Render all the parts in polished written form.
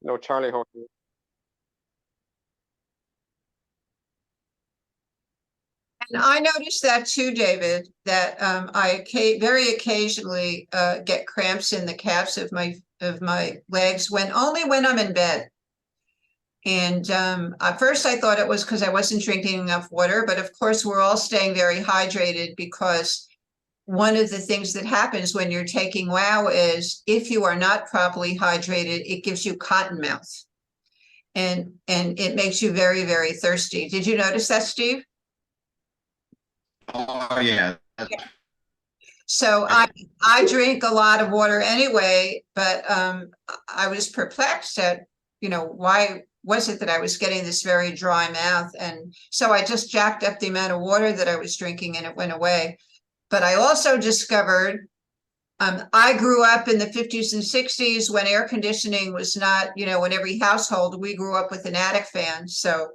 No, Charlie, how are you? And I noticed that too, David, that very occasionally get cramps in the calves of my legs only when I'm in bed. And at first I thought it was because I wasn't drinking enough water, but of course we're all staying very hydrated because one of the things that happens when you're taking WOW is if you are not properly hydrated, it gives you cotton mouth. And it makes you very, very thirsty. Did you notice that, Steve? Oh yeah. So I drink a lot of water anyway, but I was perplexed at, why was it that I was getting this very dry mouth? And so I just jacked up the amount of water that I was drinking and it went away. But I also discovered I grew up in the 50s and 60s when air conditioning was not, in every household. We grew up with an attic fan. So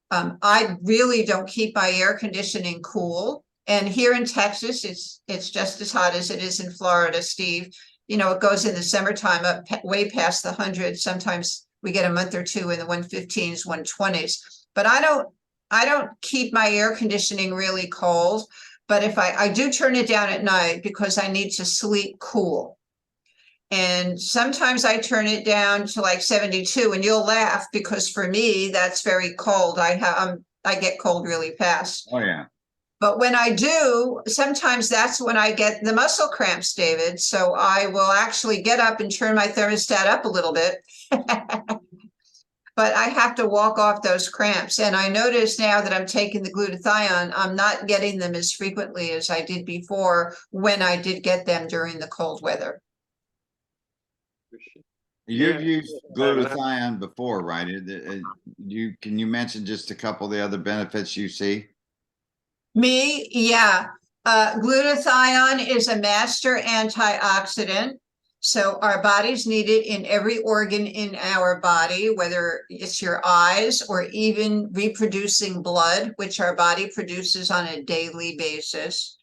I really don't keep my air conditioning cool. And here in Texas, it's just as hot as it is in Florida, Steve. It goes in the summertime up way past the 100. Sometimes we get a month or two in the 115s, 120s. But I don't keep my air conditioning really cold. But if I do turn it down at night because I need to sleep cool. And sometimes I turn it down to like 72, and you'll laugh because for me, that's very cold. I get cold really fast. Oh yeah. But when I do, sometimes that's when I get the muscle cramps, David. So I will actually get up and turn my thermostat up a little bit. But I have to walk off those cramps. And I notice now that I'm taking the glutathione, I'm not getting them as frequently as I did before when I did get them during the cold weather. You've used glutathione before, right? Can you mention just a couple of the other benefits you see? Me, yeah. Glutathione is a master antioxidant. So our bodies need it in every organ in our body, whether it's your eyes or even reproducing blood, which our body produces on a daily basis,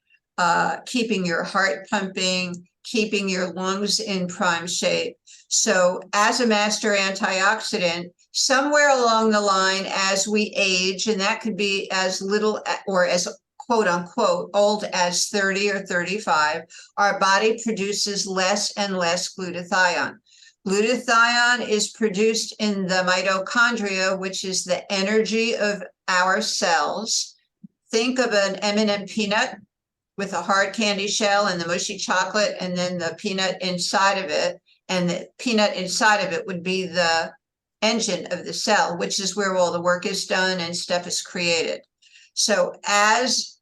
keeping your heart pumping, keeping your lungs in prime shape. So as a master antioxidant, somewhere along the line as we age, and that could be as little or as quote unquote old as 30 or 35, our body produces less and less glutathione. Glutathione is produced in the mitochondria, which is the energy of our cells. Think of an M&M peanut with a hard candy shell and the mushy chocolate and then the peanut inside of it. And the peanut inside of it would be the engine of the cell, which is where all the work is done and stuff is created. So as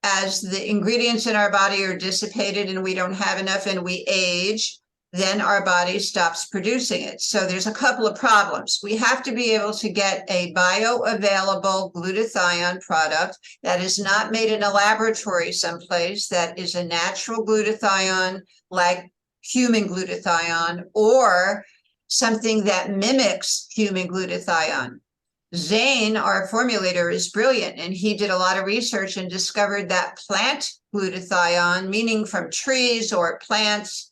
the ingredients in our body are dissipated and we don't have enough and we age, then our body stops producing it. So there's a couple of problems. We have to be able to get a bioavailable glutathione product that is not made in a laboratory someplace, that is a natural glutathione like human glutathione, or something that mimics human glutathione. Zane, our formulator, is brilliant, and he did a lot of research and discovered that plant glutathione, meaning from trees or plants,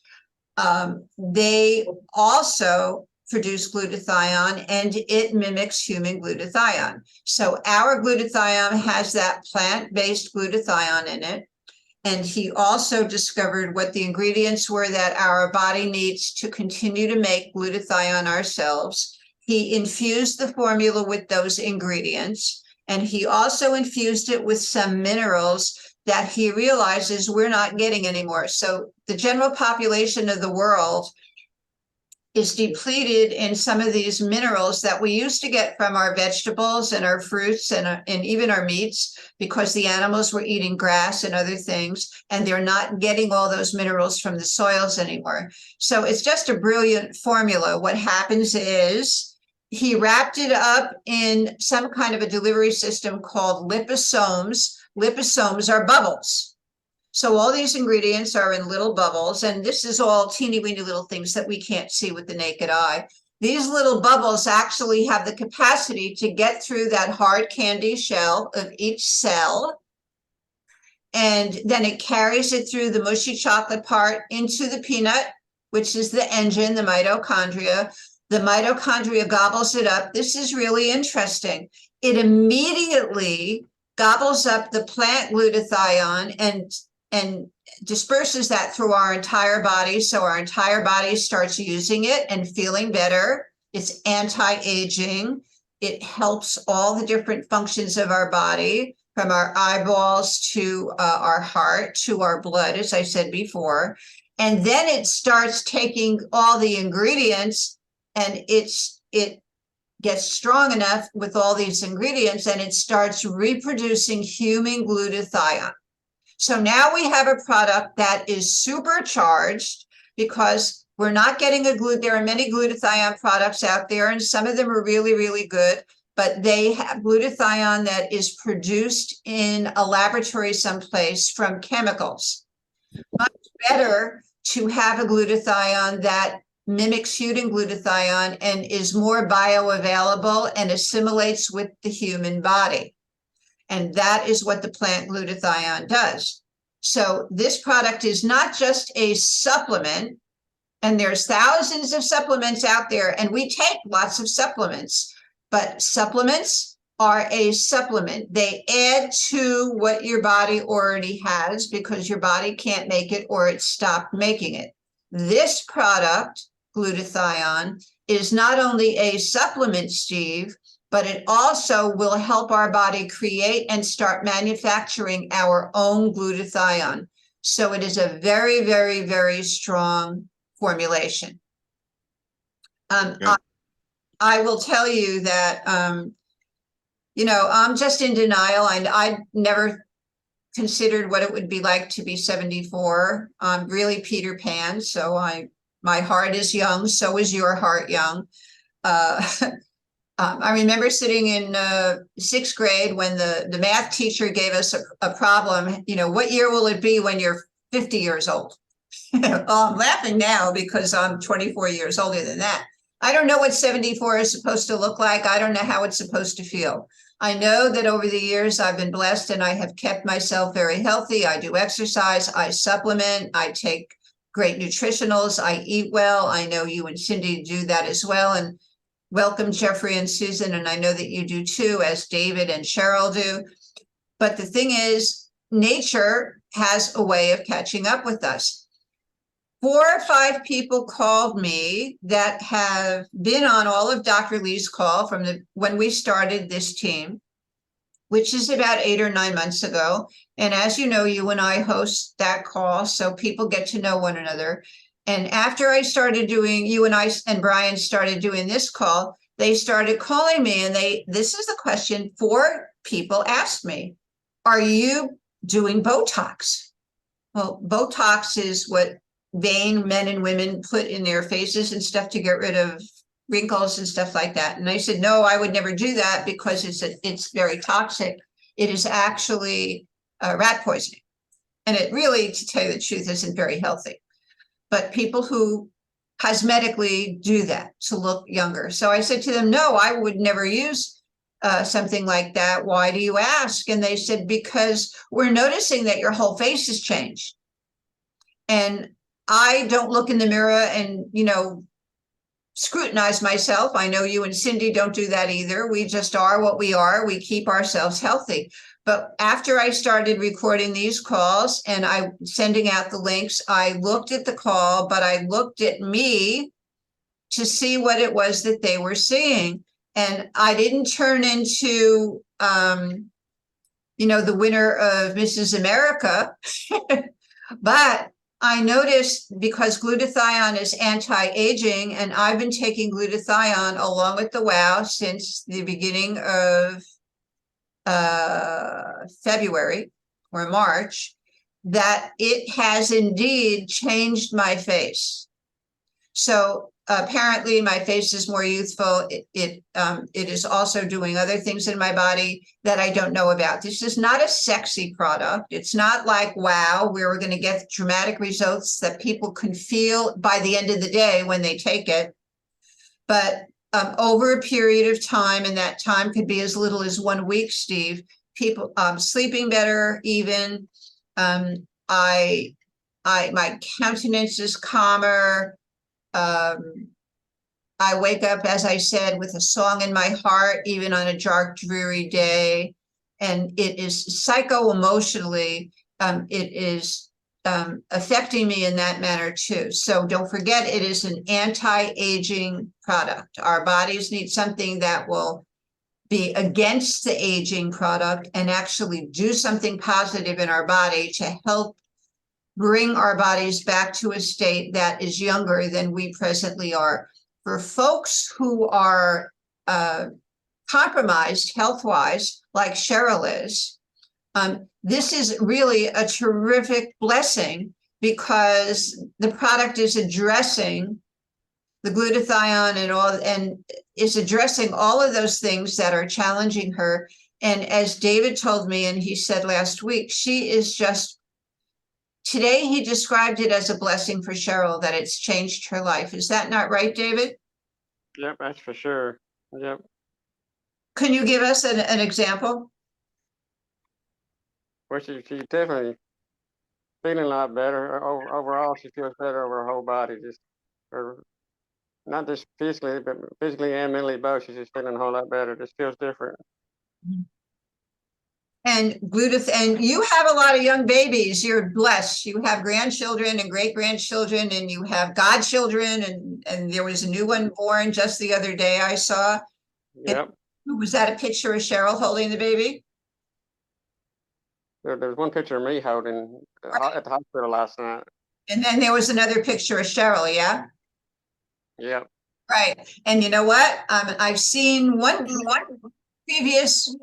they also produce glutathione and it mimics human glutathione. So our glutathione has that plant-based glutathione in it. And he also discovered what the ingredients were that our body needs to continue to make glutathione ourselves. He infused the formula with those ingredients, and he also infused it with some minerals that he realizes we're not getting anymore. So the general population of the world is depleted in some of these minerals that we used to get from our vegetables and our fruits and even our meats, because the animals were eating grass and other things, and they're not getting all those minerals from the soils anymore. So it's just a brilliant formula. What happens is he wrapped it up in some kind of a delivery system called liposomes. Liposomes are bubbles. So all these ingredients are in little bubbles, and this is all teeny weeny little things that we can't see with the naked eye. These little bubbles actually have the capacity to get through that hard candy shell of each cell, and then it carries it through the mushy chocolate part into the peanut, which is the engine, the mitochondria, The mitochondria gobbles it up. This is really interesting. It immediately gobbles up the plant glutathione and disperses that through our entire body. So our entire body starts using it and feeling better. It's anti-aging. It helps all the different functions of our body, from our eyeballs to our heart to our blood, as I said before. And then it starts taking all the ingredients, and it gets strong enough with all these ingredients, and it starts reproducing human glutathione. So now we have a product that is supercharged, because we're not getting there are many glutathione products out there, and some of them are really, really good, but they have glutathione that is produced in a laboratory someplace from chemicals. Much better to have a glutathione that mimics human glutathione and is more bioavailable and assimilates with the human body. And that is what the plant glutathione does. So this product is not just a supplement, and there's thousands of supplements out there, and we take lots of supplements, but supplements are a supplement. They add to what your body already has, because your body can't make it or it stopped making it. This product, glutathione, is not only a supplement, Steve, but it also will help our body create and start manufacturing our own glutathione. So it is a very, very, very strong formulation. I will tell you that, I'm just in denial. I never considered what it would be like to be 74. I'm really Peter Pan. So my heart is young. So is your heart young. I remember sitting in sixth grade when the math teacher gave us a problem. What year will it be when you're 50 years old? Well, I'm laughing now because I'm 24 years older than that. I don't know what 74 is supposed to look like. I don't know how it's supposed to feel. I know that over the years I've been blessed and I have kept myself very healthy. I do exercise, I supplement, I take great nutritionals, I eat well. I know you and Cindy do that as well. And welcome, Jeffrey and Susan. And I know that you do too, as David and Cheryl do. But the thing is, nature has a way of catching up with us. 4 or 5 people called me that have been on all of Dr. Lee's call from when we started this team, which is about 8 or 9 months ago. And as you know, you and I host that call, so people get to know one another. And after I started doing, you and I and Brian started doing this call, they started calling me, and this is the question 4 people asked me: are you doing Botox? Well, Botox is what vain men and women put in their faces and stuff to get rid of wrinkles and stuff like that. And I said, no, I would never do that, because it's very toxic. It is actually rat poisoning. And it really, to tell you the truth, isn't very healthy. But people who cosmetically do that to look younger. So I said to them, no, I would never use something like that. Why do you ask? And they said, because we're noticing that your whole face has changed. And I don't look in the mirror and, scrutinize myself. I know you and Cindy don't do that either. We just are what we are. We keep ourselves healthy. But after I started recording these calls and I sending out the links, I looked at the call, but I looked at me to see what it was that they were seeing. And I didn't turn into, the winner of Mrs. America, but I noticed, because glutathione is anti-aging, and I've been taking glutathione along with the WOW since the beginning of February or March, that it has indeed changed my face. So apparently my face is more youthful. It is also doing other things in my body that I don't know about. This is not a sexy product. It's not like WOW, where we're going to get dramatic results that people can feel by the end of the day when they take it. But over a period of time, and that time could be as little as 1 week, Steve, people sleeping better, even my countenance is calmer. I wake up, as I said, with a song in my heart, even on a dark, dreary day. And it is psycho-emotionally, it is affecting me in that manner too. So don't forget, it is an anti-aging product. Our bodies need something that will be against the aging product and actually do something positive in our body to help bring our bodies back to a state that is younger than we presently are. For folks who are compromised health-wise, like Cheryl is, this is really a terrific blessing because the product is addressing the glutathione and is addressing all of those things that are challenging her. And as David told me, and he said last week, she is just, today he described it as a blessing for Cheryl, that it's changed her life. Is that not right, David? Yep, that's for sure. Yep. Can you give us an example? Well, she's definitely feeling a lot better. Overall, she feels better over her whole body. Just, or not just physically, but physically and mentally both. She's just feeling a whole lot better. Just feels different. And and you have a lot of young babies. You're blessed. You have grandchildren and great grandchildren, and you have godchildren, and there was a new one born just the other day I saw. Yep. Was that a picture of Cheryl holding the baby? There's one picture of me holding at the hospital last night. And then there was another picture of Cheryl, yeah? Yep. Right. And you know what? I've seen one previous,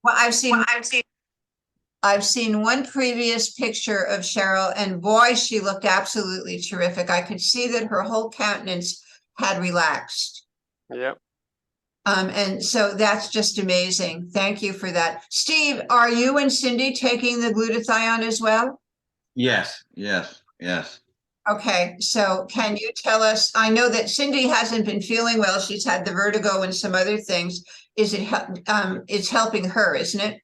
well, I've seen one previous picture of Cheryl, and boy, she looked absolutely terrific. I could see that her whole countenance had relaxed. Yep. And so that's just amazing. Thank you for that. Steve, are you and Cindy taking the glutathione as well? Yes, yes, yes. Okay, so can you tell us, I know that Cindy hasn't been feeling well. She's had the vertigo and some other things. Is it, it's helping her, isn't it?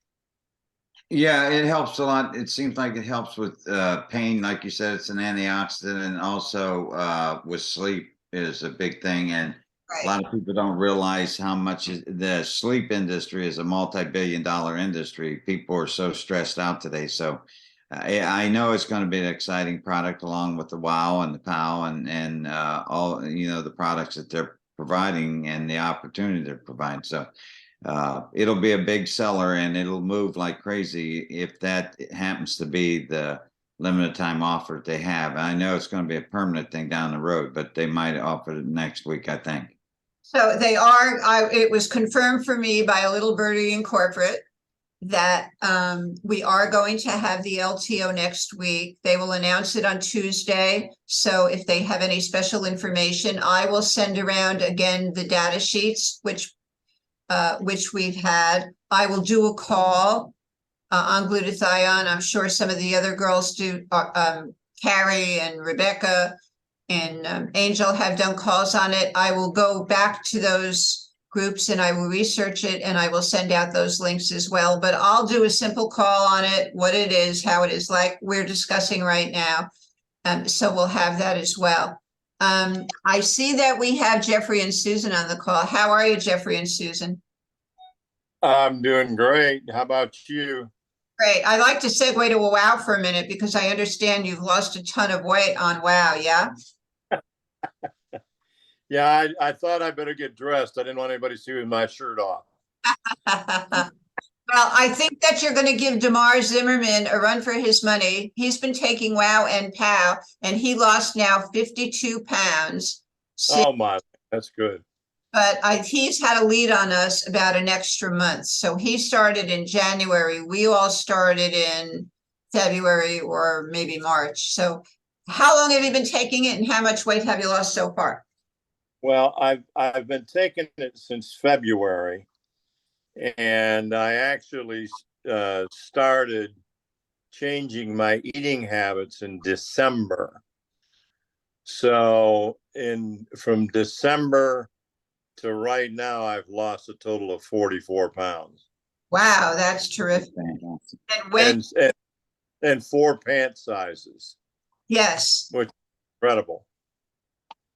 Yeah, it helps a lot. It seems like it helps with pain. Like you said, it's an antioxidant, and also with sleep is a big thing. And a lot of people don't realize how much the sleep industry is a multi-billion-dollar industry. People are so stressed out today. So I know it's going to be an exciting product along with the WOW and the POW and all, the products that they're providing and the opportunity to provide. So it'll be a big seller and it'll move like crazy if that happens to be the limited time offer they have. I know it's going to be a permanent thing down the road, but they might offer it next week, I think. So they are, it was confirmed for me by a little birdie in corporate that we are going to have the LTO next week. They will announce it on Tuesday. So if they have any special information, I will send around again the data sheets, which we've had. I will do a call on glutathione. I'm sure some of the other girls do, Carrie and Rebecca and Angel have done calls on it. I will go back to those groups and I will research it and I will send out those links as well. But I'll do a simple call on it, what it is, how it is, like we're discussing right now. So we'll have that as well. I see that we have Jeffrey and Susan on the call. How are you, Jeffrey and Susan? I'm doing great. How about you? Great. I'd like to segue to a WOW for a minute because I understand you've lost a ton of weight on WOW, yeah? Yeah, I thought I better get dressed. I didn't want anybody to see with my shirt off. Well, I think that you're going to give Damar Zimmerman a run for his money. He's been taking WOW and POW, and he lost now 52 pounds. Oh my, that's good. But he's had a lead on us about an extra month. So he started in January. We all started in February or maybe March. So how long have you been taking it and how much weight have you lost so far? Well, I've been taking it since February, and I actually started changing my eating habits in December. So from December to right now, I've lost a total of 44 pounds. Wow, that's terrific. And weight? And 4 pant sizes. Yes. Which is incredible.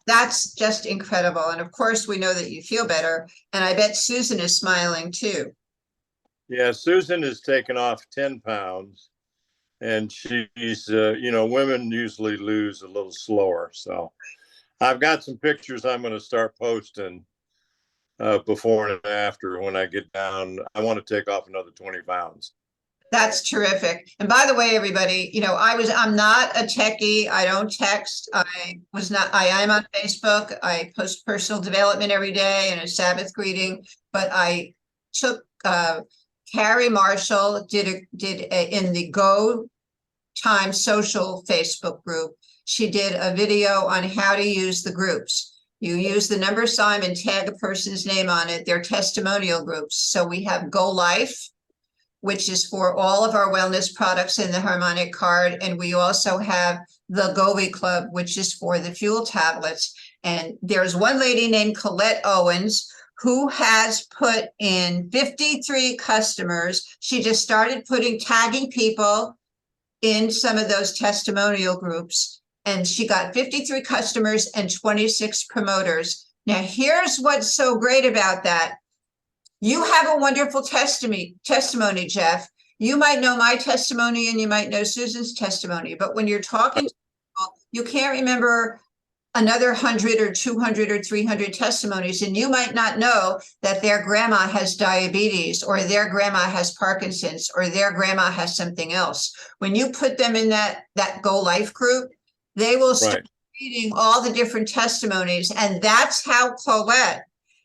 That's just incredible. And of course, we know that you feel better. And I bet Susan is smiling too. Yeah, Susan has taken off 10 pounds, and she's, women usually lose a little slower. So I've got some pictures I'm going to start posting before and after when I get down. I want to take off another 20 pounds. That's terrific. And by the way, everybody, I'm not a techie. I don't text. I am on Facebook. I post personal development every day and a Sabbath greeting, but I took, Carrie Marshall did in the Go Time Social Facebook group. She did a video on how to use the groups. You use the number sign and tag a person's name on it. They're testimonial groups. So we have Go Life, which is for all of our wellness products in the harmonic card. And we also have the Govi Club, which is for the fuel tablets. And there's one lady named Colette Owens who has put in 53 customers. She just started tagging people in some of those testimonial groups. And she got 53 customers and 26 promoters. Now, here's what's so great about that. You have a wonderful testimony, Jeff. You might know my testimony and you might know Susan's testimony, but when you're talking to people, you can't remember another 100 or 200 or 300 testimonies, and you might not know that their grandma has diabetes or their grandma has Parkinson's or their grandma has something else. When you put them in that Go Life group, they will start reading all the different testimonies, and that's how Colette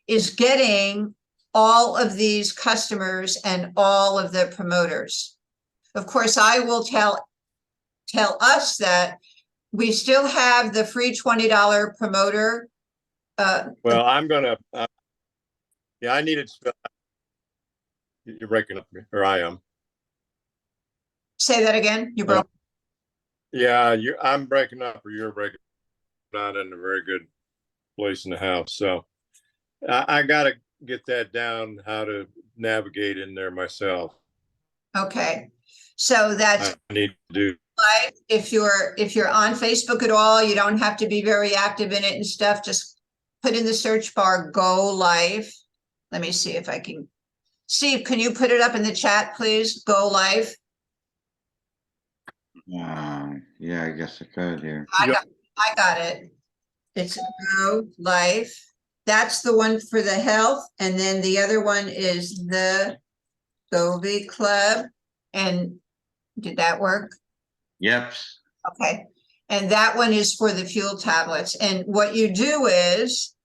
is getting all of these customers and all of the promoters. Of course, I will tell us that we still have the free $20 promoter. Well, I'm going to, I need it. You're breaking up, or I am. Say that again. You broke. Yeah, I'm breaking up, or you're breaking up. Not in a very good place in the house. So I got to get that down, how to navigate in there myself. Okay. So that's I need to do. If you're on Facebook at all, you don't have to be very active in it and stuff. Just put in the search bar Go Life. Let me see if I can. Steve, can you put it up in the chat, please? Go Life. Yeah, I guess I could here. I got it. It's Go Life. That's the one for the health, and then the other one is the Govi Club. And did that work? Yep. Okay. And that one is for the fuel tablets. And what you do is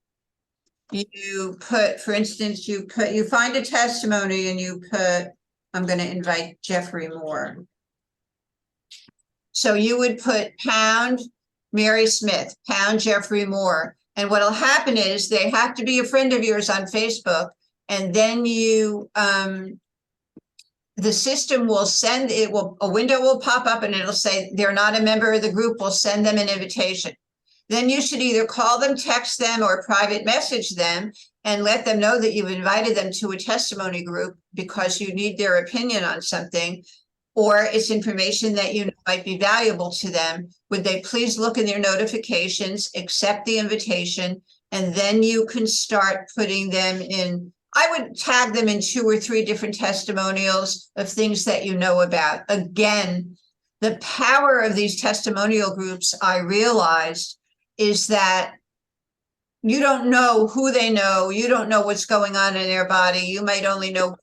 you put, for instance, you find a testimony and you put, I'm going to invite Jeffrey Moore. So you would put pound Mary Smith, pound Jeffrey Moore. And what'll happen is they have to be a friend of yours on Facebook. And then the system will send, a window will pop up and it'll say they're not a member of the group. We'll send them an invitation. Then you should either call them, text them, or private message them and let them know that you've invited them to a testimony group because you need their opinion on something, or it's information that you know might be valuable to them. Would they please look in their notifications, accept the invitation, and then you can start putting them in. I would tag them in 2 or 3 different testimonials of things that you know about. Again, the power of these testimonial groups, I realized, is that you don't know who they know. You don't know what's going on in their body. You might only know.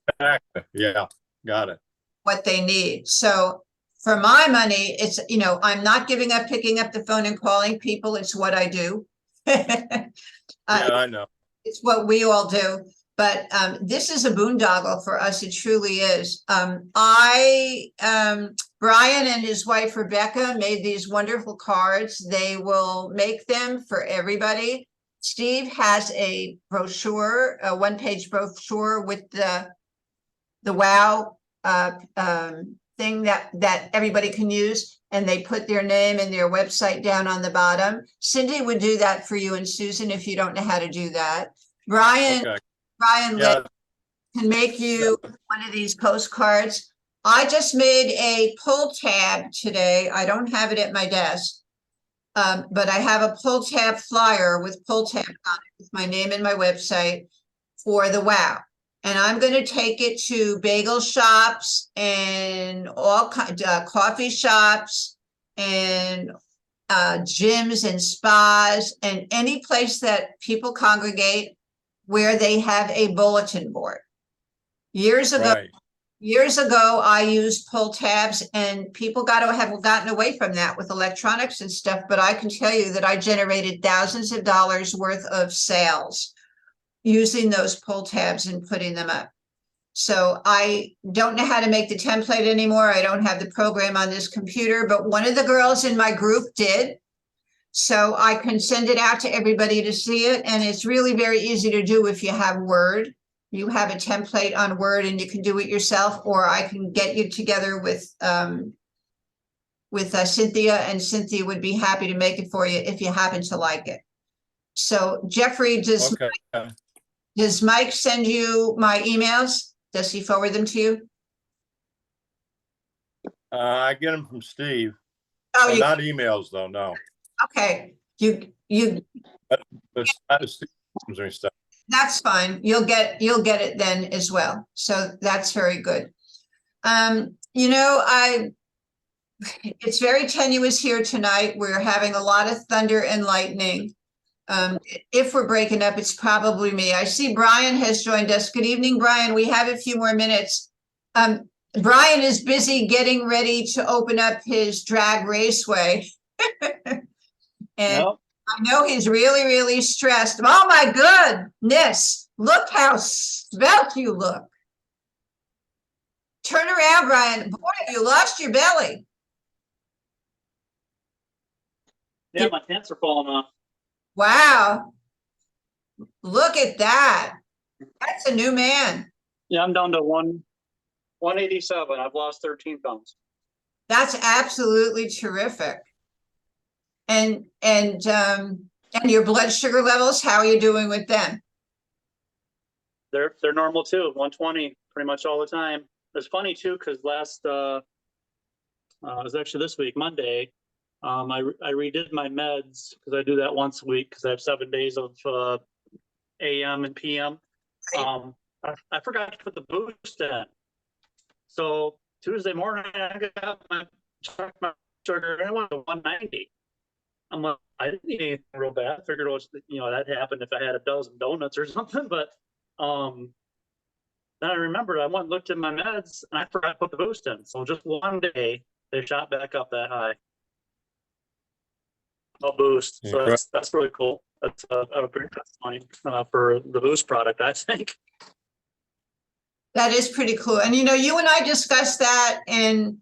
Yeah, got it. What they need. So for my money, it's, I'm not giving up, picking up the phone and calling people. It's what I do. Yeah, I know. It's what we all do. But this is a boondoggle for us. It truly is. Brian and his wife, Rebecca, made these wonderful cards. They will make them for everybody. Steve has a brochure, a 1-page brochure with the WOW thing that everybody can use, and they put their name and their website down on the bottom. Cindy would do that for you and Susan if you don't know how to do that. Brian can make you one of these postcards. I just made a pull tab today. I don't have it at my desk. But I have a pull tab flyer with pull tab on it with my name and my website for the WOW. And I'm going to take it to bagel shops and all coffee shops and gyms and spas and any place that people congregate where they have a bulletin board. Years ago, I used pull tabs, and people have gotten away from that with electronics and stuff. But I can tell you that I generated thousands of dollars worth of sales using those pull tabs and putting them up. So I don't know how to make the template anymore. I don't have the program on this computer, but one of the girls in my group did. So I can send it out to everybody to see it. And it's really very easy to do if you have Word. You have a template on Word and you can do it yourself, or I can get you together with Cynthia, and Cynthia would be happy to make it for you if you happen to like it. So Jeffrey, does Mike send you my emails? Does he forward them to you? I get them from Steve. Oh, not emails though. No. Okay. That's fine. You'll get it then as well. So that's very good. It's very tenuous here tonight. We're having a lot of thunder and lightning. If we're breaking up, it's probably me. I see Brian has joined us. Good evening, Brian. We have a few more minutes. Brian is busy getting ready to open up his drag raceway. And I know he's really, really stressed. Oh my goodness. Look how svelte you look. Turn around, Brian. Boy, you lost your belly. Yeah, my pants are falling off. Wow. Look at that. That's a new man. Yeah, I'm down to 187. I've lost 13 pounds. That's absolutely terrific. And your blood sugar levels, how are you doing with them? They're normal too, 120 pretty much all the time. It's funny too, because it was actually this week, Monday, I redid my meds because I do that once a week because I have 7 days of AM and PM. I forgot to put the boost in. So Tuesday morning, I got my sugar and it went to 190. I'm like, I didn't eat anything real bad. I figured it was, that happened if I had a dozen donuts or something. But then I remembered I went and looked at my meds and I forgot to put the boost in. So just one day they shot back up that high. A boost. So that's really cool. That's a pretty testimony for the boost product, I think. That is pretty cool. And you and I discussed that, and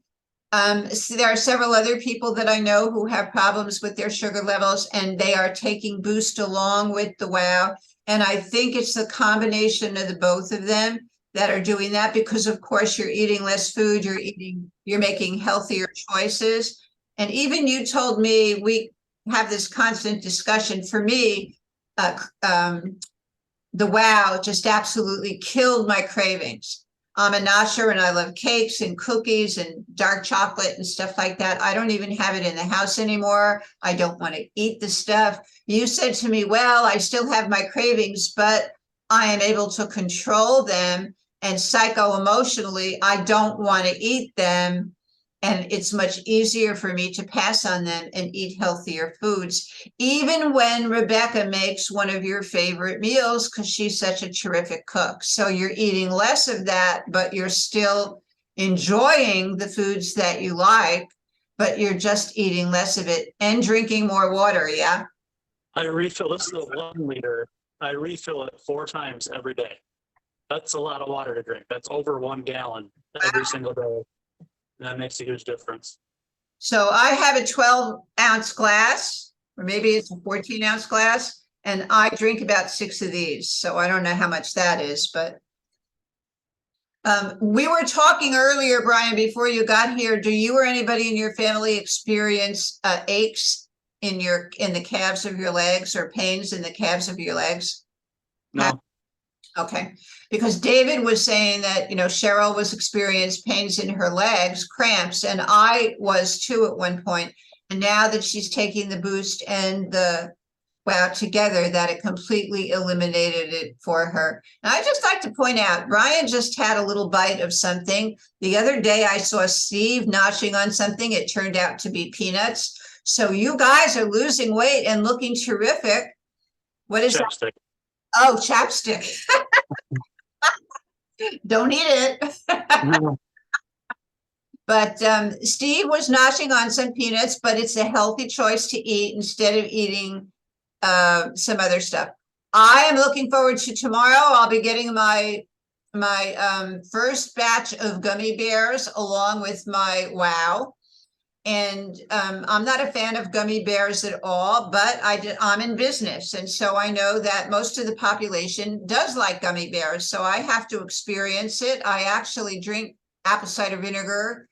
there are several other people that I know who have problems with their sugar levels, and they are taking Boost along with the WOW. And I think it's the combination of the both of them that are doing that, because of course you're eating less food, you're making healthier choices. And even you told me, we have this constant discussion. For me, the WOW just absolutely killed my cravings. I'm a nacher and I love cakes and cookies and dark chocolate and stuff like that. I don't even have it in the house anymore. I don't want to eat the stuff. You said to me, well, I still have my cravings, but I am able to control them. And psycho-emotionally, I don't want to eat them. And it's much easier for me to pass on them and eat healthier foods, even when Rebecca makes one of your favorite meals, because she's such a terrific cook. So you're eating less of that, but you're still enjoying the foods that you like, but you're just eating less of it and drinking more water. Yeah. I refill this is a 1 liter. I refill it 4 times every day. That's a lot of water to drink. That's over 1 gallon every single day. That makes a huge difference. So I have a 12-ounce glass, or maybe it's a 14-ounce glass, and I drink about 6 of these. So I don't know how much that is, but we were talking earlier, Brian, before you got here. Do you or anybody in your family experience aches in the calves of your legs, or pains in the calves of your legs? No. Okay, because David was saying that, Cheryl was experiencing pains in her legs, cramps, and I was too at one point. And now that she's taking the Boost and the Wow together, that it completely eliminated it for her. And I just like to point out, Brian just had a little bite of something. The other day I saw Steve notching on something. It turned out to be peanuts. So you guys are losing weight and looking terrific. What is that? Chapstick. Oh, chapstick. Don't eat it. But Steve was notching on some peanuts, but it's a healthy choice to eat instead of eating some other stuff. I am looking forward to tomorrow. I'll be getting my first batch of gummy bears along with my Wow. And I'm not a fan of gummy bears at all, but I'm in business. And so I know that most of the population does like gummy bears. So I have to experience it. I actually drink apple cider vinegar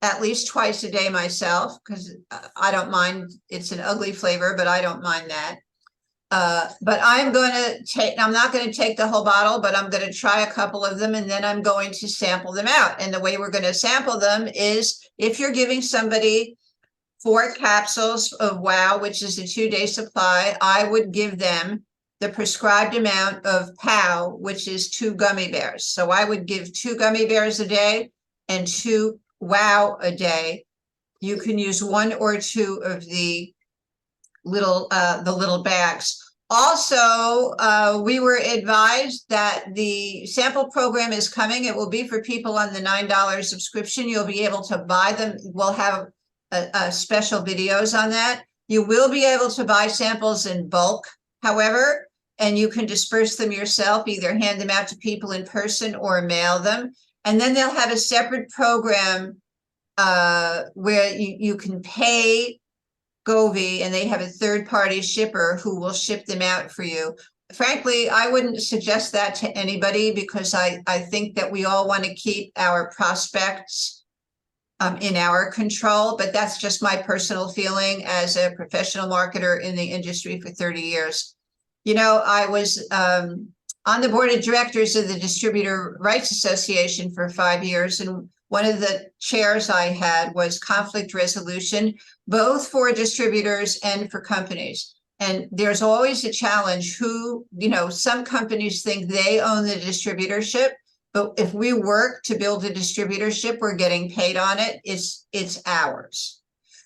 at least twice a day myself, because I don't mind. It's an ugly flavor, but I don't mind that. But I'm not going to take the whole bottle, but I'm going to try a couple of them, and then I'm going to sample them out. And the way we're going to sample them is if you're giving somebody 4 capsules of Wow, which is a 2-day supply, I would give them the prescribed amount of POW, which is 2 gummy bears. So I would give 2 gummy bears a day and 2 Wow a day. You can use 1 or 2 of the little bags. Also, we were advised that the sample program is coming. It will be for people on the $9 subscription. You'll be able to buy them. We'll have a special videos on that. You will be able to buy samples in bulk, however, and you can disperse them yourself, either hand them out to people in person or mail them. And then they'll have a separate program where you can pay Govee, and they have a third-party shipper who will ship them out for you. Frankly, I wouldn't suggest that to anybody, because I think that we all want to keep our prospects in our control, but that's just my personal feeling as a professional marketer in the industry for 30 years. You know, I was on the board of directors of the Distributor Rights Association for 5 years, and one of the chairs I had was conflict resolution, both for distributors and for companies. And there's always a challenge some companies think they own the distributorship, but if we work to build a distributorship, we're getting paid on it. It's ours.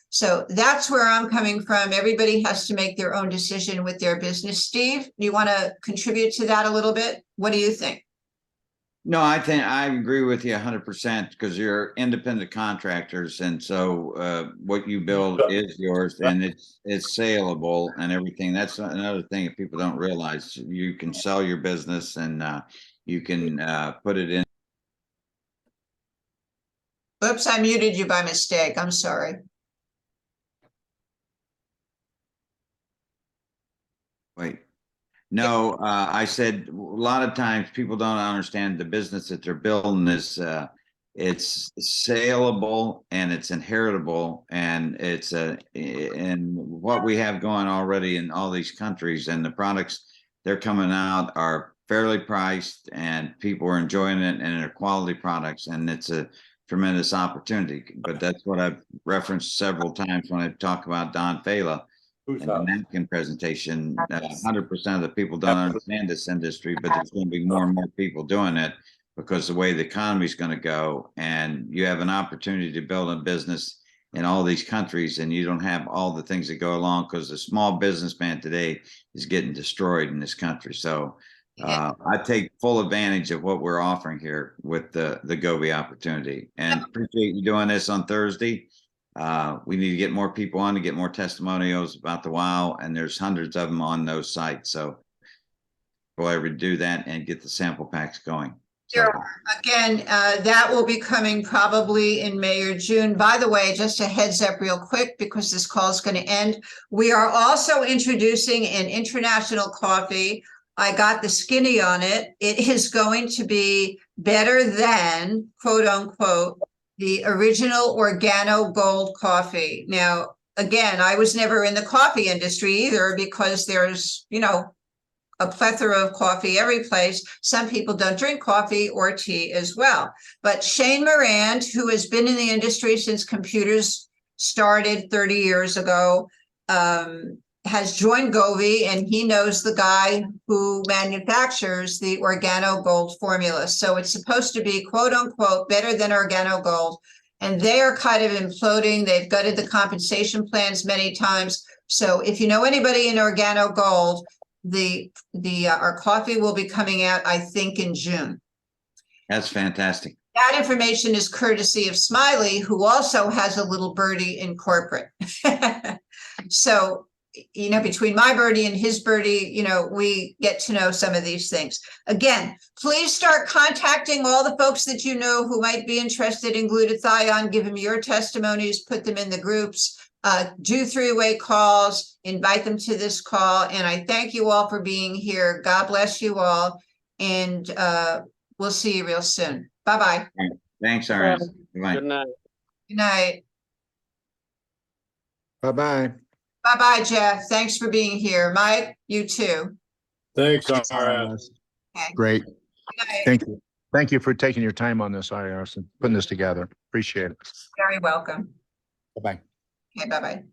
So that's where I'm coming from. Everybody has to make their own decision with their business. Steve, do you want to contribute to that a little bit? What do you think? No, I think I agree with you 100% because you're independent contractors, and so what you build is yours, and it's saleable and everything. That's another thing that people don't realize. You can sell your business, and you can put it in. Oops, I muted you by mistake. I'm sorry. Wait. No, I said a lot of times people don't understand the business that they're building is it's saleable and it's inheritable, and and what we have going already in all these countries, and the products they're coming out are fairly priced and people are enjoying it, and they're quality products, and it's a tremendous opportunity. But that's what I've referenced several times when I talk about Don Fela. In the napkin presentation, 100% of the people don't understand this industry, but there's going to be more and more people doing it because the way the economy is going to go, and you have an opportunity to build a business in all these countries, and you don't have all the things that go along because the small businessman today is getting destroyed in this country. So I take full advantage of what we're offering here with the Govee opportunity, and appreciate you doing this on Thursday. We need to get more people on to get more testimonials about the Wow, and there's hundreds of them on those sites. So go over to do that and get the sample packs going. So, again, that will be coming probably in May or June. By the way, just a heads up real quick, because this call is going to end. We are also introducing an international coffee. I got the skinny on it. It is going to be better than, quote unquote, the original Organo Gold coffee. Now, again, I was never in the coffee industry either, because there's, a plethora of coffee every place. Some people don't drink coffee or tea as well. But Shane Morand, who has been in the industry since computers started 30 years ago, has joined Govee, and he knows the guy who manufactures the Organo Gold formula. So it's supposed to be quote unquote better than Organo Gold. And they are kind of imploding. They've gutted the compensation plans many times. So if you know anybody in Organo Gold, our coffee will be coming out, I think, in June. That's fantastic. That information is courtesy of Smiley, who also has a little birdie in corporate. So, you know, between my birdie and his birdie, you know, we get to know some of these things. Again, please start contacting all the folks that you know who might be interested in glutathione. Give them your testimonies, put them in the groups, do three-way calls, invite them to this call. And I thank you all for being here. God bless you all. And we'll see you real soon. Bye-bye. Thanks, RS. Goodbye. Good night. Good night. Bye-bye. Bye-bye, Jeff. Thanks for being here. Mike, you too. Thanks, RS. Okay. Great. Good night. Thank you. Thank you for taking your time on this, IRS, and putting this together. Appreciate it. Very welcome. Bye-bye. Okay, bye-bye.